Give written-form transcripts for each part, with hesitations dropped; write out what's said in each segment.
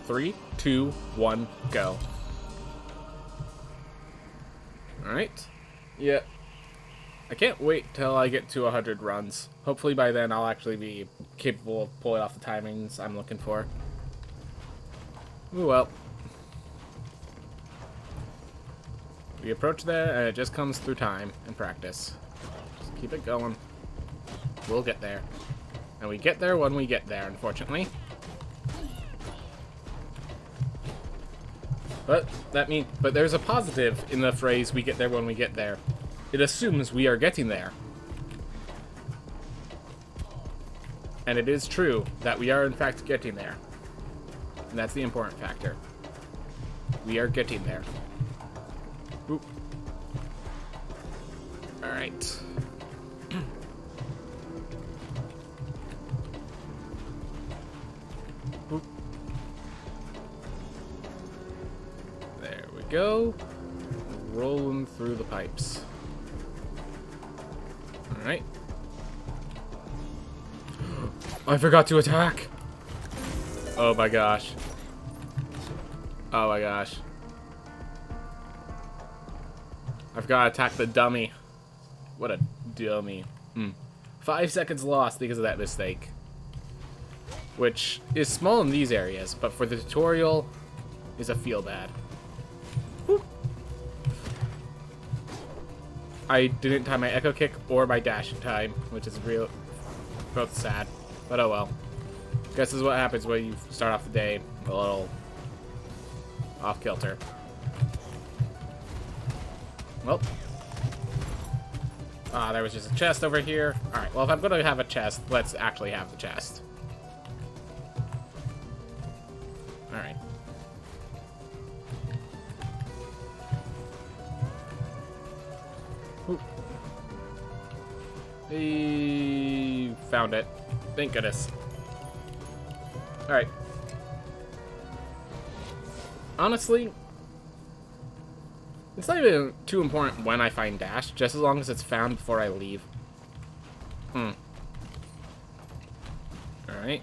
3, 2, 1, go. Alright. Yeah. I can't wait till I get to 100 runs. Hopefully by then I'll actually be capable of pulling off the timings I'm looking for. Ooh, well. We approach there, and it just comes through time and practice. Just keep it going. We'll get there. And we get there when we get there, unfortunately. But there's a positive in the phrase, we get there when we get there. It assumes we are getting there. And it is true that we are in fact getting there. And that's the important factor. We are getting there. Oop. Alright. Oop. There we go. Rolling through the pipes. Alright. I forgot to attack! Oh my gosh. Oh my gosh. I've got to attack the dummy. What a dummy. 5 seconds lost because of that mistake. Which is small in these areas, but for the tutorial is a feel bad. Whoop. I didn't time my echo kick or my dash in time, which is both sad. But oh well. Guess this is what happens when you start off the day a little off kilter. Well. There was just a chest over here. Alright, well if I'm gonna have a chest, let's actually have the chest. Alright. He found it. Thank goodness. Alright. Honestly, it's not even too important when I find dash, just as long as it's found before I leave. Alright.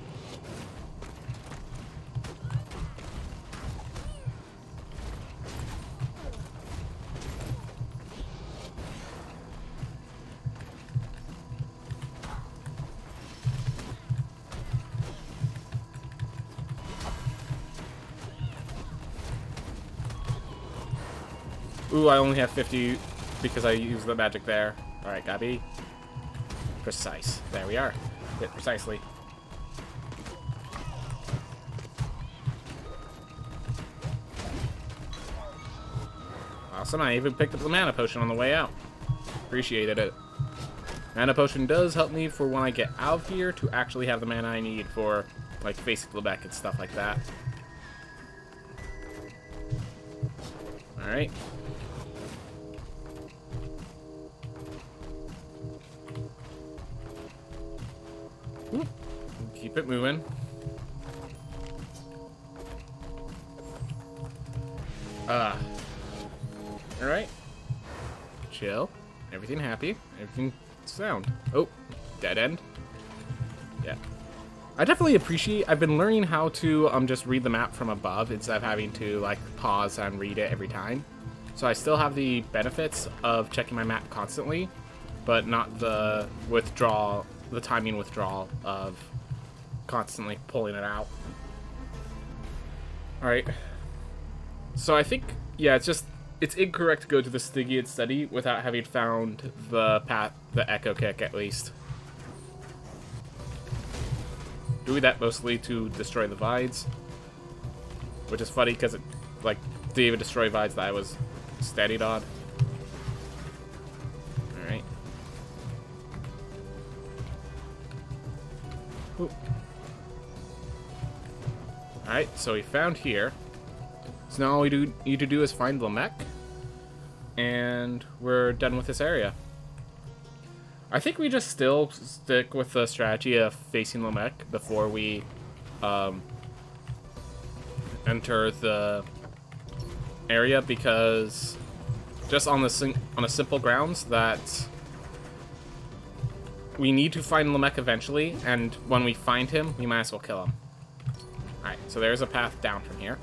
Ooh, I only have 50 because I used the magic there. Alright, gotta be precise. There we are. Hit precisely. Awesome, I even picked up the mana potion on the way out. Appreciated it. Mana potion does help me for when I get out of here to actually have the mana I need for, like, facing Lebec and stuff like that. Alright. Keep it moving. Alright. Chill. Everything happy. Everything sound. Oh, dead end. Yeah. I definitely appreciate, I've been learning how to just read the map from above instead of having to like pause and read it every time. So I still have the benefits of checking my map constantly, but not the withdrawal, the timing withdrawal of constantly pulling it out. Alright. So I think, yeah, it's incorrect to go to the Stygian study without having found the echo kick at least. Doing that mostly to destroy the vines, which is funny because it like didn't even destroy vines that I was standing on. Alright. Alright, so we found here. So now all we need to do is find Lebec, and we're done with this area. I think we just still stick with the strategy of facing Lebec before we enter the area, because just on a simple grounds that we need to find Lebec eventually, and when we find him, we might as well kill him. Alright, so there's a path down from here.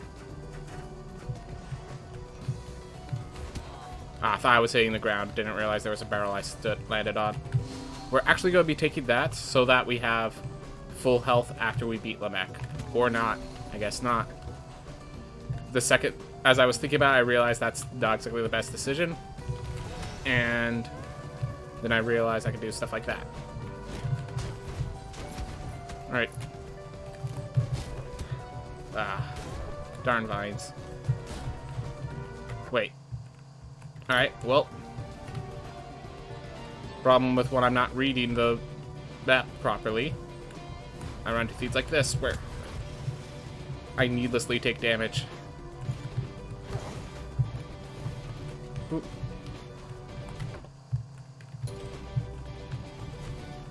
Ah, I thought I was hitting the ground. Didn't realize there was a barrel I landed on. We're actually going to be taking that so that we have full health after we beat Lamech. Or not. I guess not. The second, as I was thinking about it, I realized that's not exactly the best decision. And then I realized I could do stuff like that. Alright. Ah. Darn vines. Wait. Alright, well. Problem with when I'm not reading the map properly. I run into things like this, where I needlessly take damage. Oop.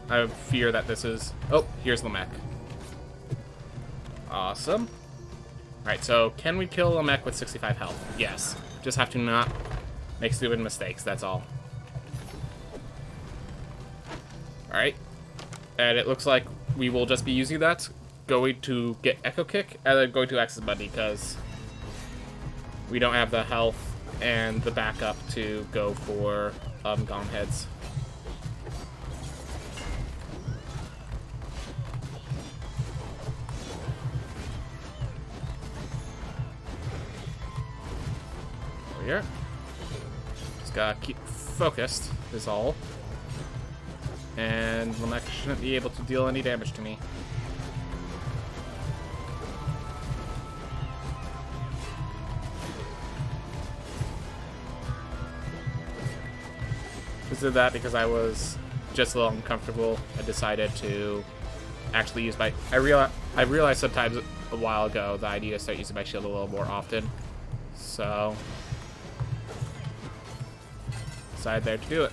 I fear that this is... Oh, here's Lamech. Awesome. Alright, so can we kill Lamech with 65 health? Yes. Just have to not make stupid mistakes, that's all. Alright. And it looks like we will just be using that. Going to get Echo Kick, and then going to Access Buddy, because we don't have the health and the backup to go for Gone Heads. Over here. Just gotta keep focused, is all. And Lamech shouldn't be able to deal any damage to me. This did that because I was just a little uncomfortable. I decided to actually use my... I realized sometimes a while ago that I need to start using my shield a little more often. So... decided there to do it.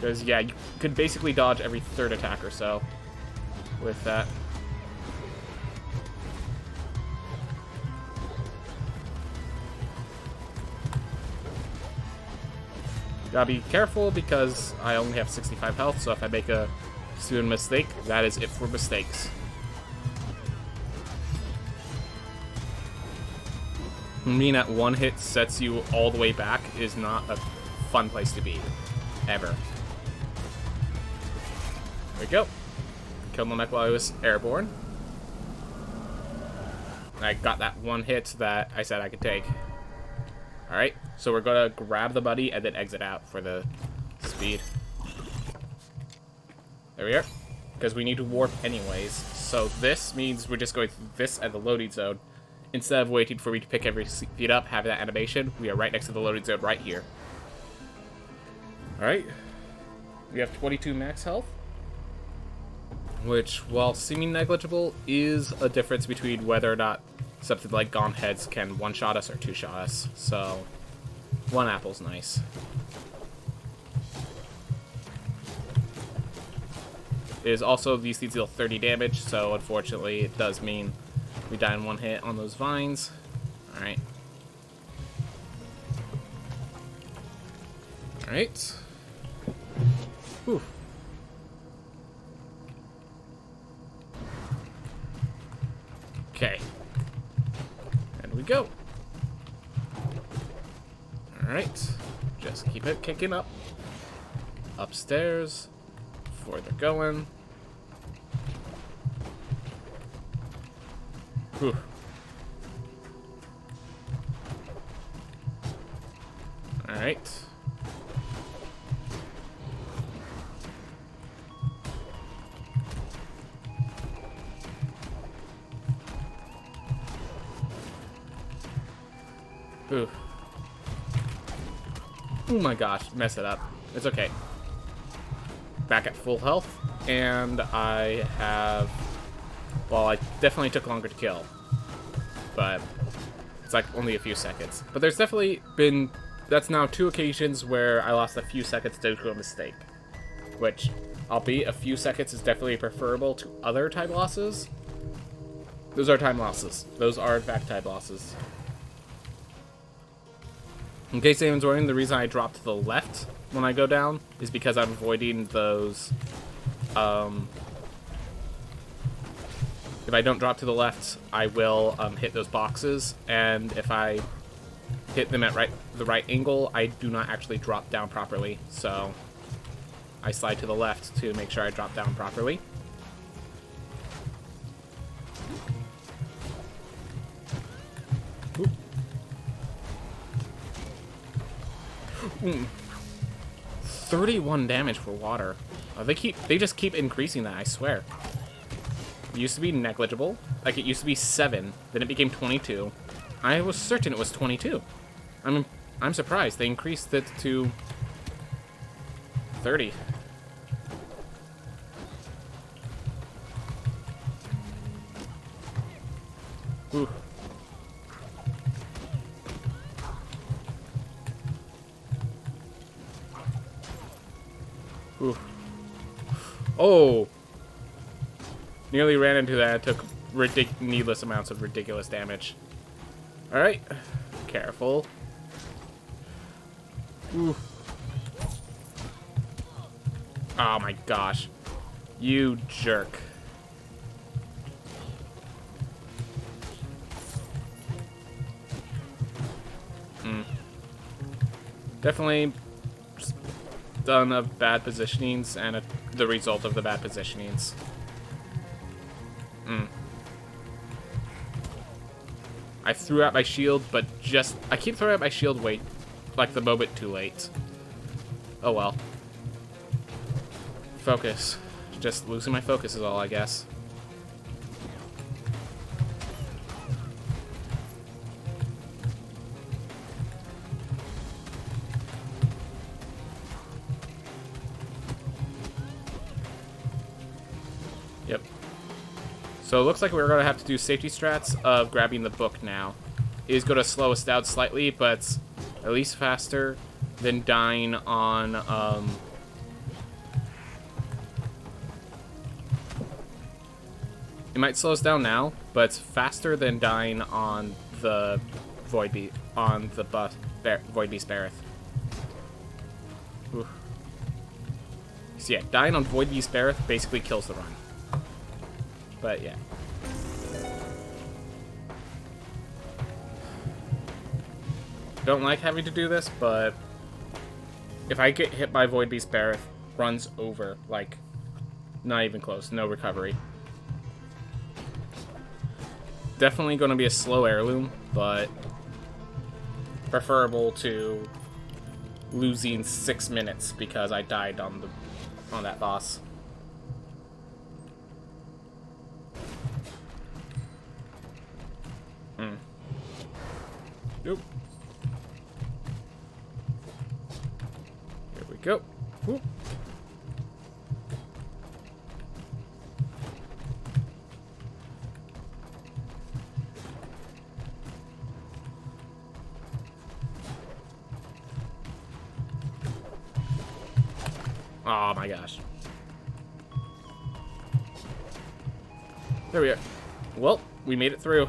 Because, yeah, you could basically dodge every third attack or so with that. Gotta be careful because I only have 65 health, so if I make a stupid mistake, that is it for mistakes. Mean at one hit sets you all the way back is not a fun place to be. Ever. There we go. Killed Lamech while I was airborne. I got that one hit that I said I could take. Alright, so we're gonna grab the buddy and then exit out for the speed. There we are. Because we need to warp anyways. So this means we're just going through this at the loading zone. Instead of waiting for me to pick every speed up, have that animation, we are right next to the loading zone right here. Alright. We have 22 max health. Which, while seeming negligible, is a difference between whether or not something like Gone Heads can one-shot us or two-shot us. So, one apple's nice. It is also, these things deal 30 damage, so unfortunately it does mean we die in one hit on those vines. Alright. Alright. Whew. Okay. And we go. Alright. Just keep it kicking up. Upstairs. Before they're going. Whew. Alright. Ooh. Oh my gosh, mess it up. It's okay. Back at full health, and I have... Well, I definitely took longer to kill, but it's like only a few seconds. But there's definitely been... That's now 2 occasions where I lost a few seconds due to a mistake. Which, albeit a few seconds is definitely preferable to other time losses. Those are time losses. Those are, in fact, time losses. In case anyone's wondering, the reason I drop to the left when I go down is because I'm avoiding those If I don't drop to the left, I will hit those boxes, and if I hit them at the right angle, I do not actually drop down properly. So I slide to the left to make sure I drop down properly. Ooh. 31 damage for water. They just keep increasing that, I swear. It used to be negligible. Like, it used to be 7, then it became 22. I was certain it was 22. I'm surprised. They increased it to 30. Ooh. Ooh. Oh! Nearly ran into that. Took needless amounts of ridiculous damage. Alright. Careful. Ooh. Oh my gosh. You jerk. Definitely done of bad positionings and the result of the bad positionings. I threw out my shield, but I keep throwing out my shield like the moment too late. Oh well. Focus. Just losing my focus is all, I guess. Yep. So it looks like we're going to have to do safety strats of grabbing the book now. It is going to slow us down slightly, but at least faster than dying on... It might slow us down now, but it's faster than dying on the Void Beast Barreth. Ooh. So yeah, dying on Void Beast Barreth basically kills the run. But yeah. Don't like having to do this, but if I get hit by Void Beast Barreth, run's over. Like, not even close. No recovery. Definitely going to be a slow heirloom, but preferable to losing 6 minutes because I died on that boss. Nope. Here we go. Whoop. Oh my gosh. There we are. Well, we made it through.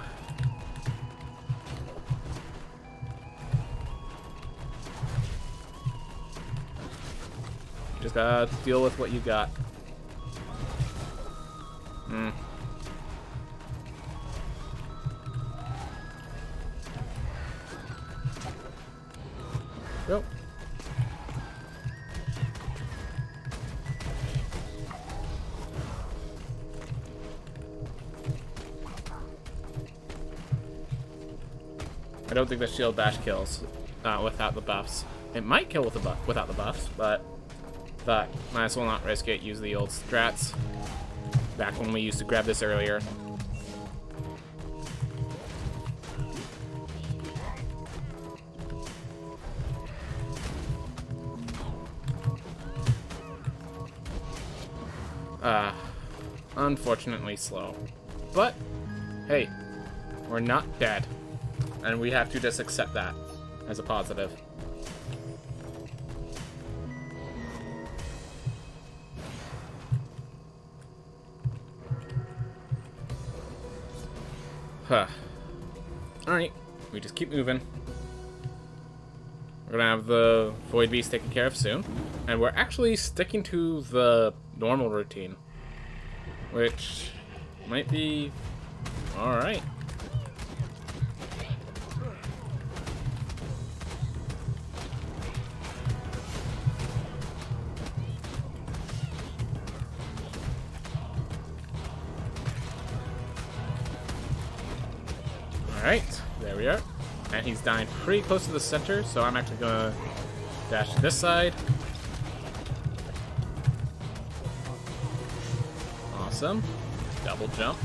Just gotta deal with what you got. Go. I don't think the shield bash kills without the buffs. It might kill without the buffs, but thought might as well not risk it. Use the old strats back when we used to grab this earlier. Unfortunately slow. But hey, we're not dead. And we have to just accept that as a positive. Huh. Alright, we just keep moving. We're gonna have the Void Beast taken care of soon. And we're actually sticking to the normal routine. Which Might be... Alright. Alright, there we are. And he's dying pretty close to the center, so I'm actually gonna dash to this side. Awesome. Double jump.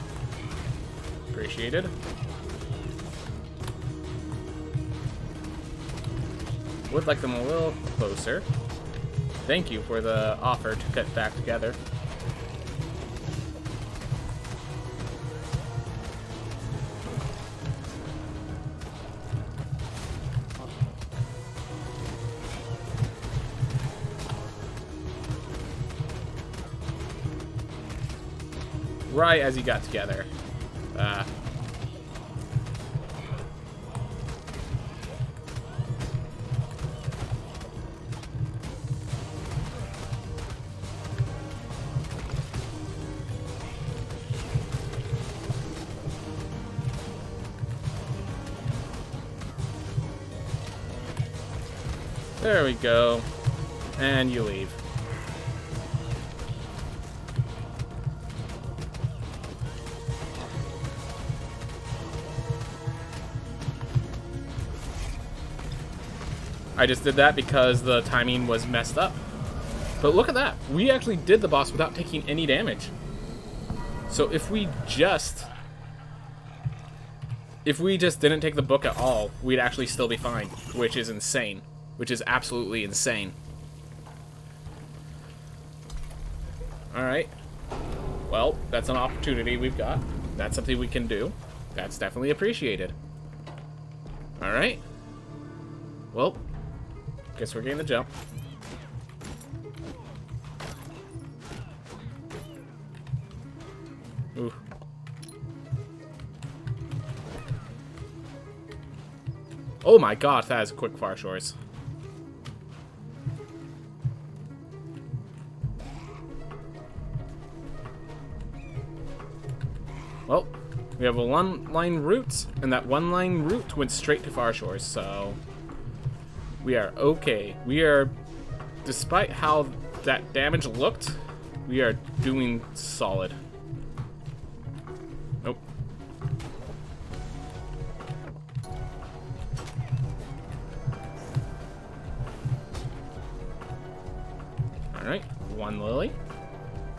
Appreciated. Would like them a little closer. Thank you for the offer to get back together. Right as he got together. There we go. And you leave. I just did that because the timing was messed up. But look at that. We actually did the boss without taking any damage. So if we just didn't take the book at all, we'd actually still be fine, which is insane. Which is absolutely insane. Alright. Well, that's an opportunity we've got. That's something we can do. That's definitely appreciated. Alright. Well, guess we're getting the jump. Ooh. Oh my god, that is quick far shores. Well, we have a one-line route, and that one-line route went straight to far shores, so we are okay. We are, despite how that damage looked, we are doing solid. Nope. Alright, one lily.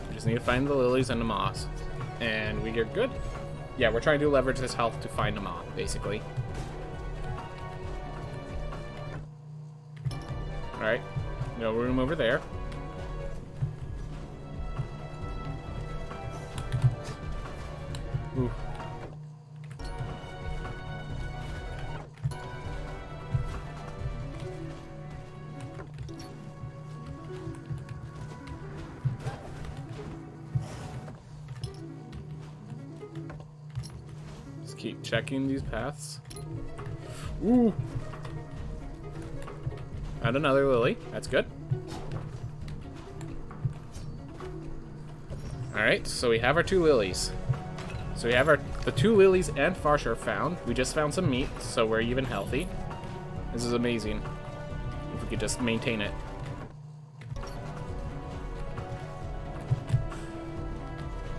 We just need to find the lilies and the moss. And we are good. Yeah, we're trying to leverage this health to find a moth, basically. Alright. No room over there. Ooh. Just keep checking these paths. Ooh! And another lily. That's good. Alright, so we have our two lilies. So we have the two lilies and Farshar found. We just found some meat, so we're even healthy. This is amazing. If we could just maintain it.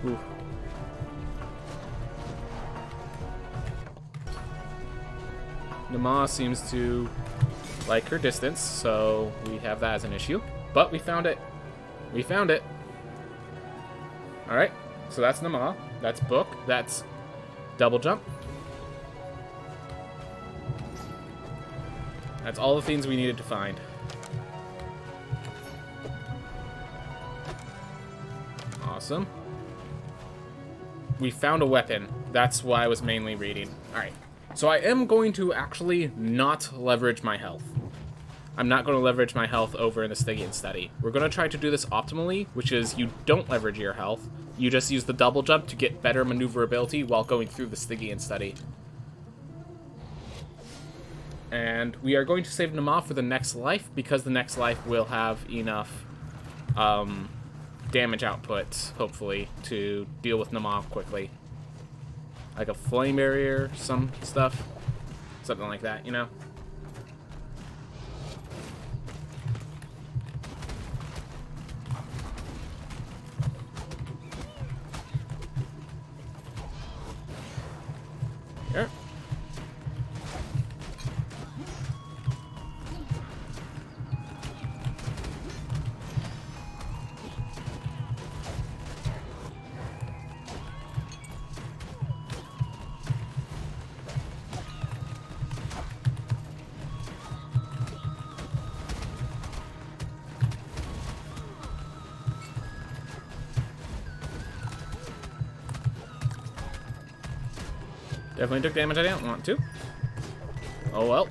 Ooh. Nama seems to like her distance, so we have that as an issue. But we found it. We found it. Alright, so that's Nama. That's book. That's double jump. That's all the things we needed to find. Awesome. We found a weapon. That's why I was mainly reading. Alright. So I am going to actually not leverage my health. I'm not going to leverage my health over in the Stygian study. We're going to try to do this optimally, which is you don't leverage your health. You just use the double jump to get better maneuverability while going through the Stygian study. And we are going to save Nama for the next life, because the next life will have enough damage output, hopefully, to deal with Nama quickly. Like a flame barrier, some stuff. Something like that, you know? Here. Definitely took damage I didn't want to. Oh well.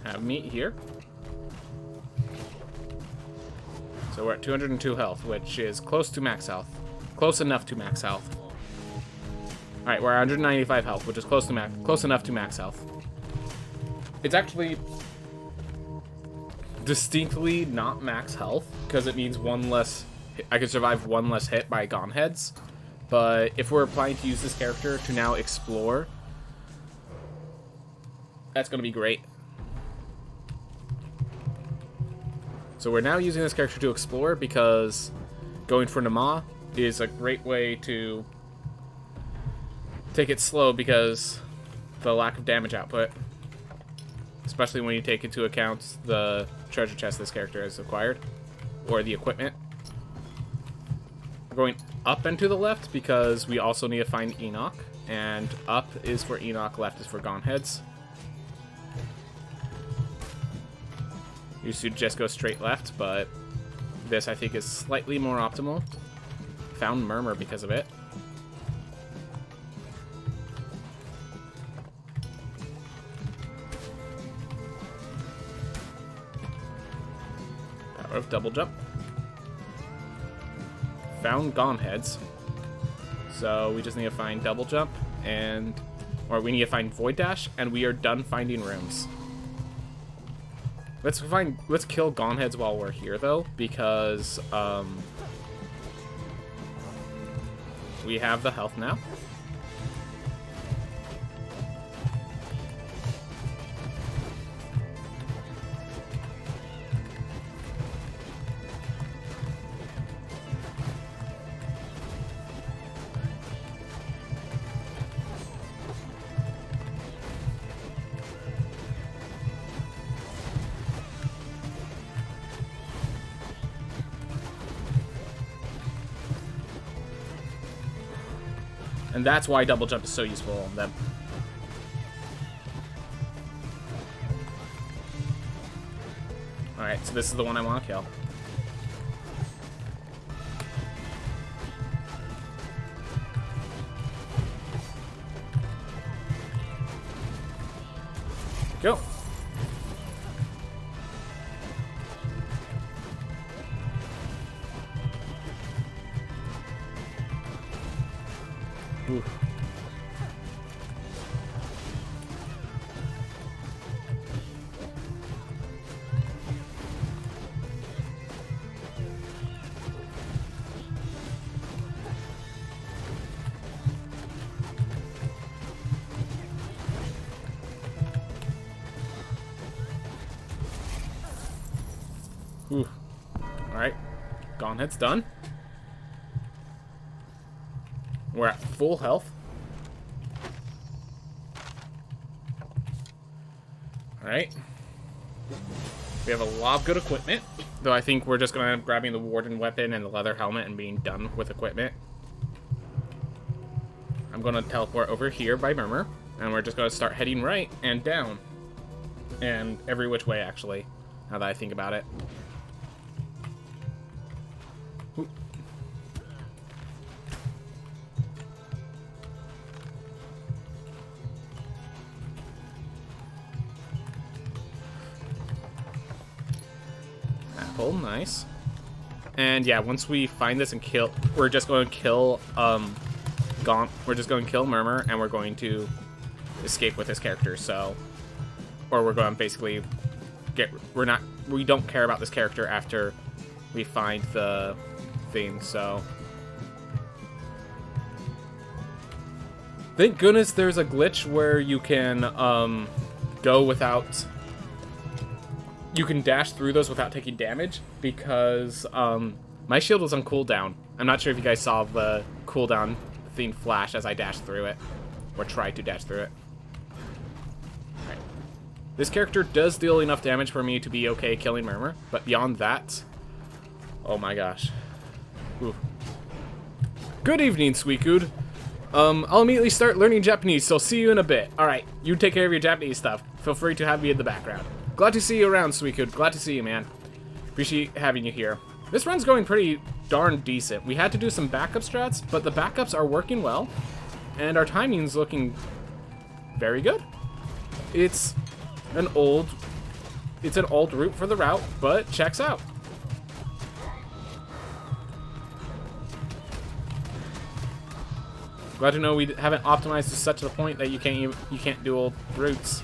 Have meat here. So we're at 202 health, which is close to max health. Close enough to max health. Alright, we're at 195 health, which is close enough to max health. It's actually distinctly not max health, because it means one less... I could survive one less hit by Gone Heads, but if we're planning to use this character to now explore, that's going to be great. So we're now using this character to explore because going for Nama is a great way to take it slow because the lack of damage output, especially when you take into account the treasure chest this character has acquired, or the equipment. We're going up and to the left because we also need to find Enoch, and up is for Enoch, left is for Gone Heads. You should just go straight left, but this I think is slightly more optimal. Found Murmur because of it. Power of double jump. Found Gone Heads. So we just need to find double jump or we need to find void dash, and we are done finding rooms. Let's kill Gone Heads while we're here though, because we have the health now. And that's why double jump is so useful on them. Alright, so this is the one I want to kill. Go. Oof. Ooh. Alright. Gone Head's done. We're at full health. Alright. We have a lot of good equipment. Though I think we're just going to end up grabbing the Warden weapon and the leather helmet and being done with equipment. I'm going to teleport over here by Murmur. And we're just going to start heading right and down. And every which way, actually. Now that I think about it. Ooh. Apple, nice. And yeah, once we find this and kill, we're just going to kill we're just going to kill Murmur, and we're going to escape with this character. So or we're going to basically we don't care about this character after we find the thing, so. Thank goodness there's a glitch where you can go without... You can dash through those without taking damage, because my shield was on cooldown. I'm not sure if you guys saw the cooldown thing flash as I dashed through it, or tried to dash through it. Alright. This character does deal enough damage for me to be okay killing Murmur, but beyond that... Oh my gosh. Ooh. Good evening, Suicune. I'll immediately start learning Japanese, so see you in a bit. Alright, you take care of your Japanese stuff. Feel free to have me in the background. Glad to see you around, Suicune. Glad to see you, man. Appreciate having you here. This run's going pretty darn decent. We had to do some backup strats, but the backups are working well, and our timing's looking very good. It's an old route for the route, but checks out. Glad to know we haven't optimized to such a point that you can't do old routes.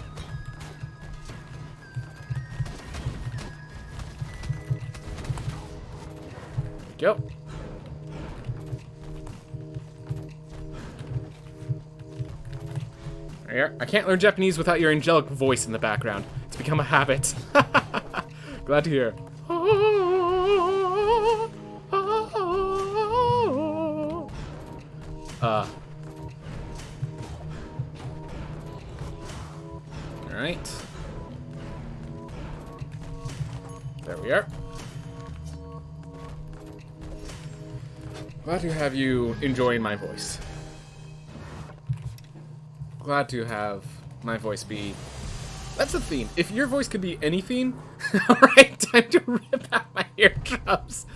There we go. There. I can't learn Japanese without your angelic voice in the background. It's become a habit. Glad to hear. Alright. There we are. Glad to have you enjoying my voice. Glad to have my voice be... That's the theme. If your voice could be anything, alright, time to rip out my eardrums.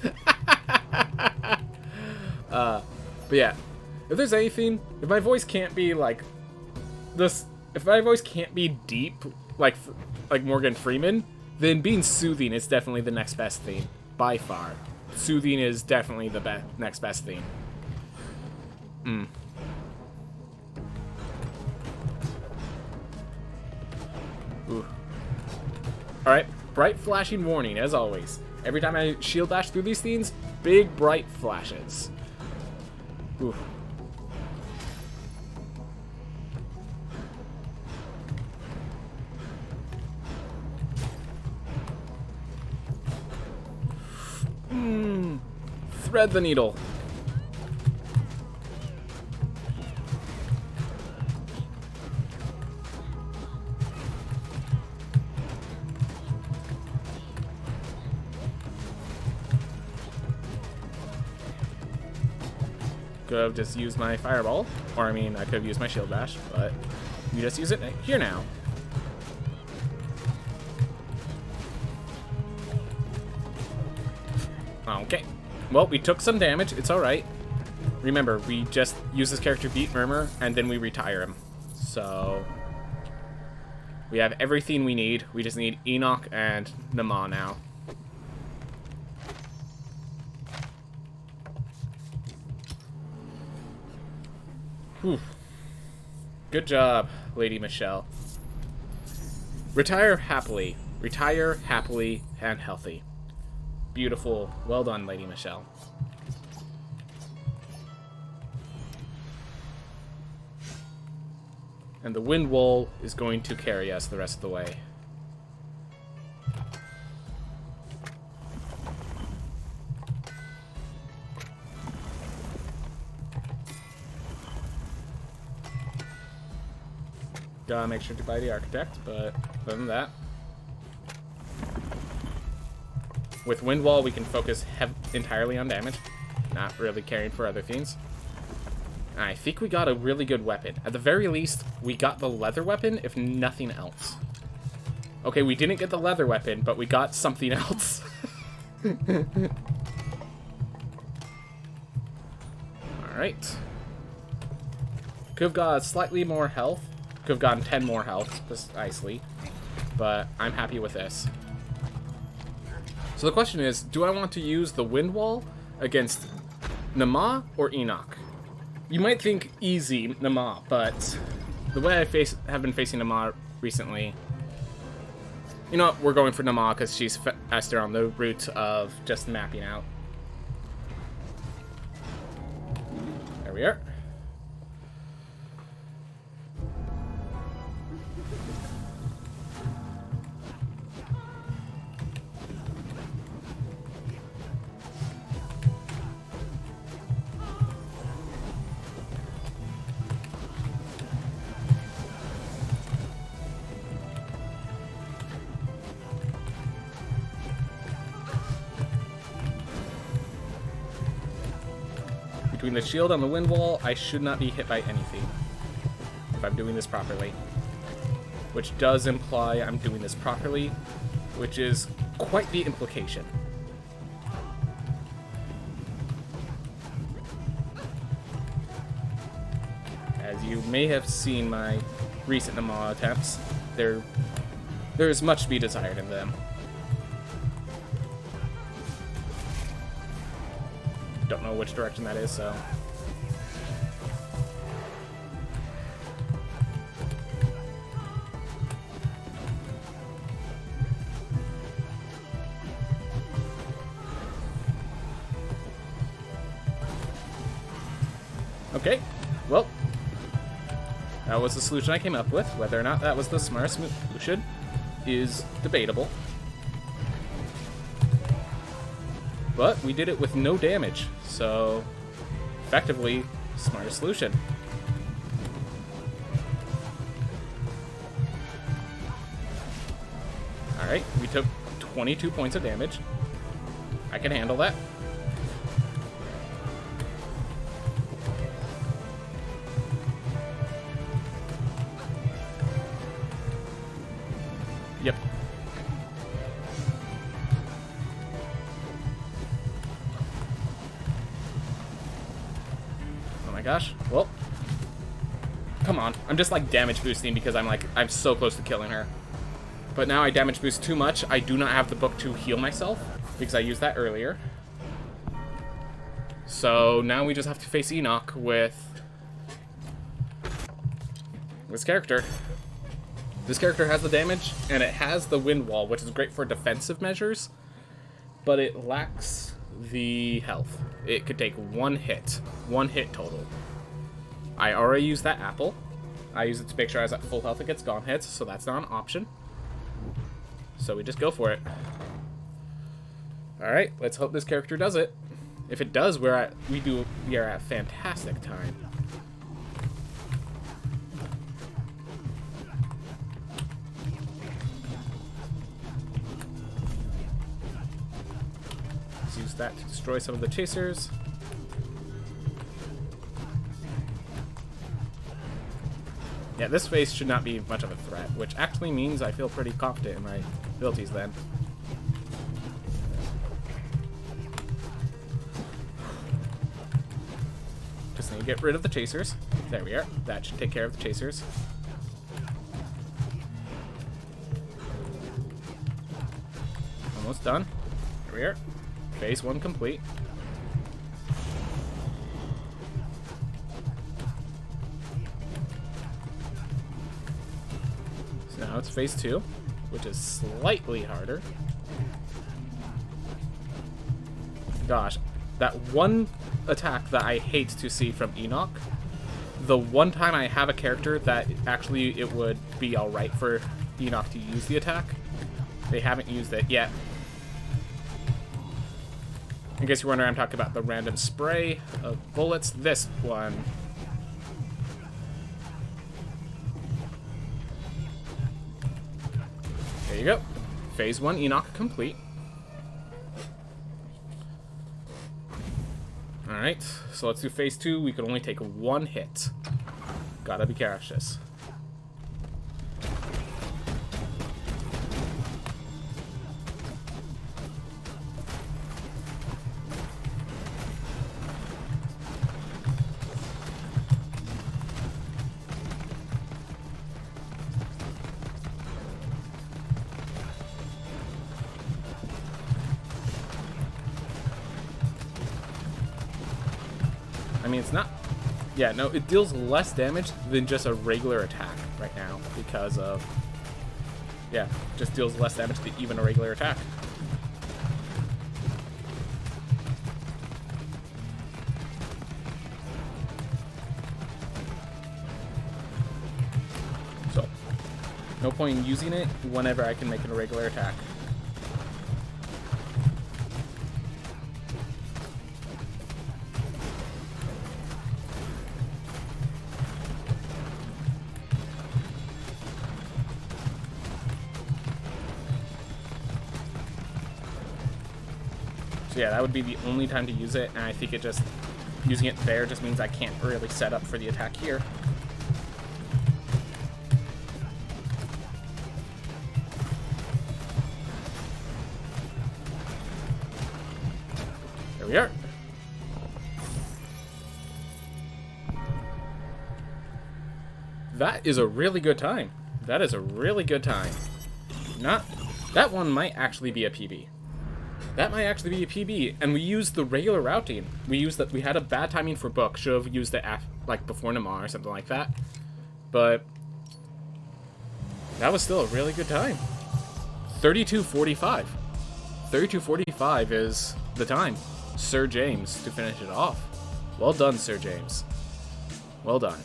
But yeah, if there's anything, if my voice can't be like this, if my voice can't be deep, like Morgan Freeman, then being soothing is definitely the next best thing, by far. Soothing is definitely the next best thing. Ooh. Alright, bright flashing warning, as always. Every time I shield dash through these things, big bright flashes. Ooh. Thread the needle. Could have just used my fireball, or I mean, I could have used my shield dash, but you just use it here now. Okay. Well, we took some damage. It's alright. Remember, we just use this character to beat Murmur, and then we retire him. So... we have everything we need. We just need Enoch and Nama now. Whew. Good job, Lady Michelle. Retire happily. Retire happily and healthy. Beautiful. Well done, Lady Michelle. And the wind wall is going to carry us the rest of the way. Gotta make sure to buy the architect, but other than that, with wind wall, we can focus entirely on damage, not really caring for other things. I think we got a really good weapon. At the very least, we got the leather weapon, if nothing else. Okay, we didn't get the leather weapon, but we got something else. Alright. Could have got slightly more health. Could have gotten 10 more health, precisely. But I'm happy with this. So the question is, do I want to use the wind wall against Nama or Enoch? You might think easy Nama, but the way I have been facing Nama recently, You know what? We're going for Nama because she's faster on the route of just mapping out. There we are. Between the shield and the wind wall, I should not be hit by anything if I'm doing this properly. Which does imply I'm doing this properly, which is quite the implication. As you may have seen my recent Nama attempts, there is much to be desired in them. Don't know which direction that is, so... Okay, well, that was the solution I came up with. Whether or not that was the smartest solution is debatable. But we did it with no damage, so effectively, smartest solution. Alright, we took 22 points of damage. I can handle that. Yep. Oh my gosh. Well. Come on. I'm just like damage boosting because I'm so close to killing her. But now I damage boost too much. I do not have the book to heal myself because I used that earlier. So now we just have to face Enoch with this character. This character has the damage, and it has the wind wall, which is great for defensive measures, but it lacks the health. It could take one hit total. I already used that apple. I use it to make sure I was at full health against gaunt hits, so that's not an option. So we just go for it. Alright, let's hope this character does it. If it does, we are at fantastic time. Let's use that to destroy some of the chasers. Yeah, this phase should not be much of a threat, which actually means I feel pretty confident in my abilities then. Just need to get rid of the chasers. There we are. That should take care of the chasers. Almost done. Here we are. Phase 1 complete. So now it's phase 2, which is slightly harder. Gosh, that one attack that I hate to see from Enoch, the one time I have a character that actually it would be alright for Enoch to use the attack, they haven't used it yet. In case you're wondering, I'm talking about the random spray of bullets. This one. There you go. Phase 1 Enoch complete. Alright, so let's do phase 2. We can only take one hit. Gotta be cautious. I mean, it's not... Yeah, no, it deals less damage than just a regular attack right now because of yeah, just deals less damage to even a regular attack. So, no point in using it whenever I can make it a regular attack. So yeah, that would be the only time to use it, and I think using it there just means I can't really set up for the attack here. There we are. That is a really good time. That is a really good time. That one might actually be a PB. That might actually be a PB, and we used the regular routing. We had a bad timing for book. Should have used it like before Namar or something like that. But that was still a really good time. 32:45. 32:45 is the time. Sir James to finish it off. Well done, Sir James. Well done.